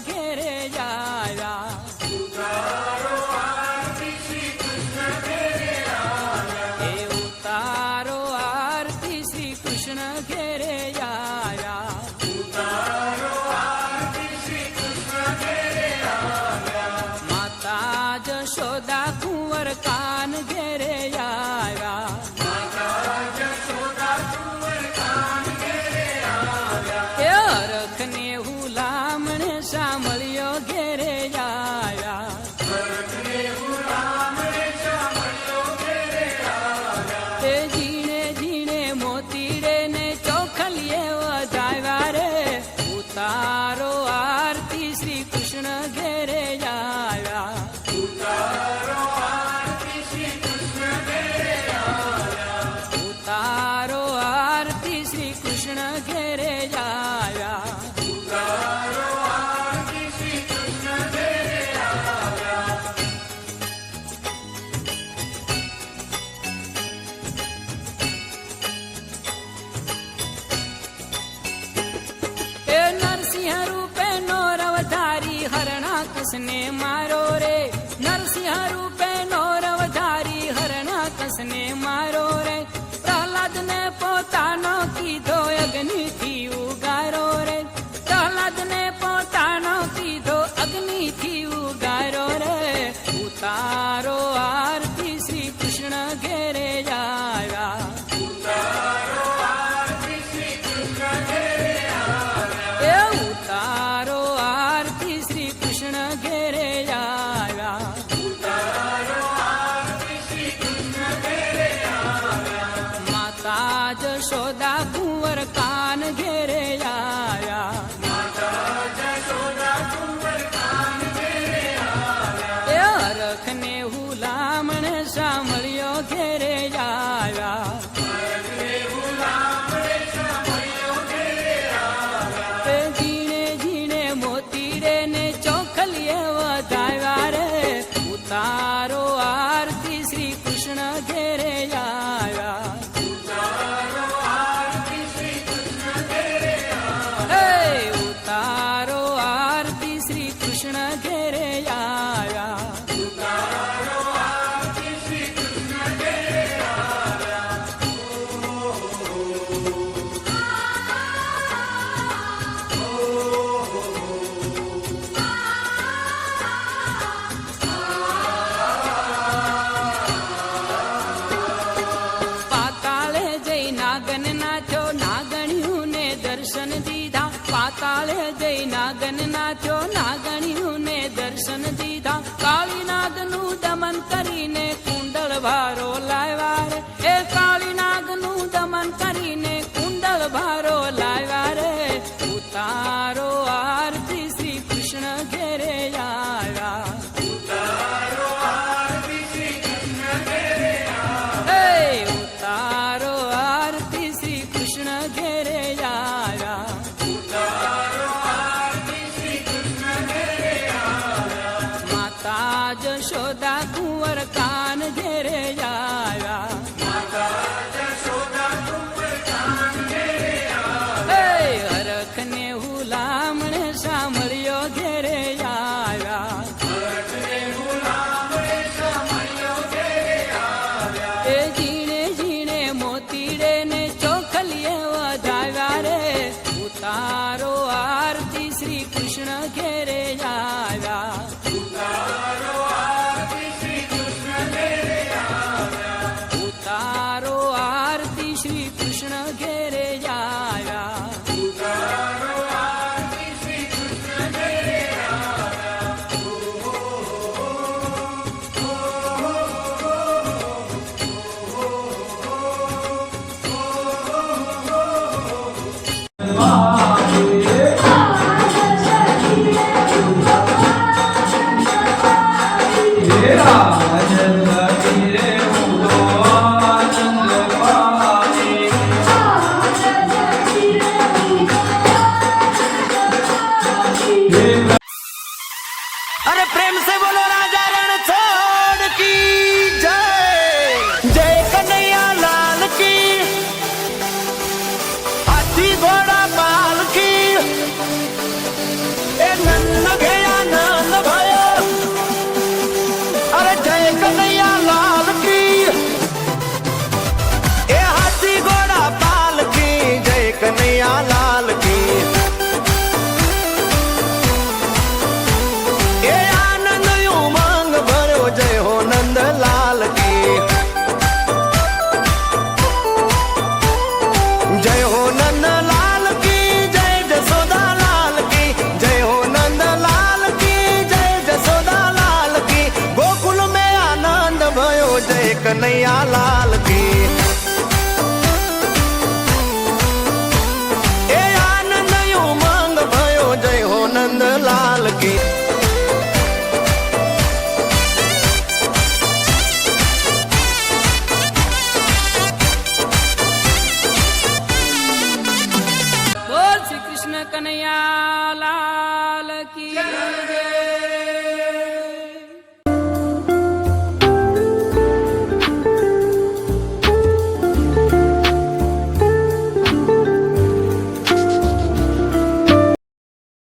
ઘેરે આવ્યા. એ ઉતારો આરતી શ્રી કૃષ્ણ ઘેરે આવ્યા. માતા જશોદા કુંવર કાન ઘેરે આવ્યા. એ હરખને હુલામણે સાંભળ્યો ઘેરે આવ્યા. એ ઝીણે ઝીણે મોતીડે ને ચોખલીએ વધાવ્યા રે. ઉતારો આરતી શ્રી કૃષ્ણ ઘેરે આવ્યા. ઉતારો આરતી શ્રી કૃષ્ણ ઘેરે આવ્યા. એ નરસિંહ રૂપે નોર અવતારી હરણાકસને મારો રે. નરસિંહ રૂપે નોર અવતારી હરણાકસને મારો રે. પ્રહલાદ ને પોતાનો કીધો અગ્નિથી ઉગારો રે. પ્રહલાદ ને પોતાનો કીધો અગ્નિથી ઉગારો રે. ઉતારો આરતી શ્રી કૃષ્ણ ઘેરે આવ્યા. એ ઉતારો આરતી શ્રી કૃષ્ણ ઘેરે આવ્યા. માતા જશોદા કુંવર કાન ઘેરે આવ્યા. એ હરખને હુલામણે સાંભળ્યો ઘેરે આવ્યા. એ ઝીણે ઝીણે મોતીડે ને ચોખલીએ વધાવ્યા રે. ઉતારો આરતી શ્રી કૃષ્ણ ઘેરે આવ્યા. ઉતારો આરતી શ્રી કૃષ્ણ ઘેરે આવ્યા. પાતાળે જઈ નાગન નાચ્યો, નાગણ્યું ને દર્શન દીધા. પાતાળે જઈ નાગન નાચ્યો, નાગણ્યું ને દર્શન દીધા. કાળી નાગનું દમન કરીને કુંડળ ભારો લાવ્યા રે. એ કાળી નાગનું દમન કરીને કુંડળ ભારો લાવ્યા રે. ઉતારો આરતી શ્રી કૃષ્ણ ઘેરે આવ્યા. ઉતારો આરતી શ્રી કૃષ્ણ ઘેરે આવ્યા. માતા જશોદા કુંવર કાન ઘેરે આવ્યા. હરખને હુલામણે સાંભળ્યો ઘેરે આવ્યા. એ ઝીણે ઝીણે મોતીડે ને ચોખલીએ વધાવ્યા રે. ઉતારો આરતી શ્રી કૃષ્ણ ઘેરે આવ્યા. ઉતારો આરતી શ્રી કૃષ્ણ ઘેરે આવ્યા. अरे प्रेम से बोलो राजा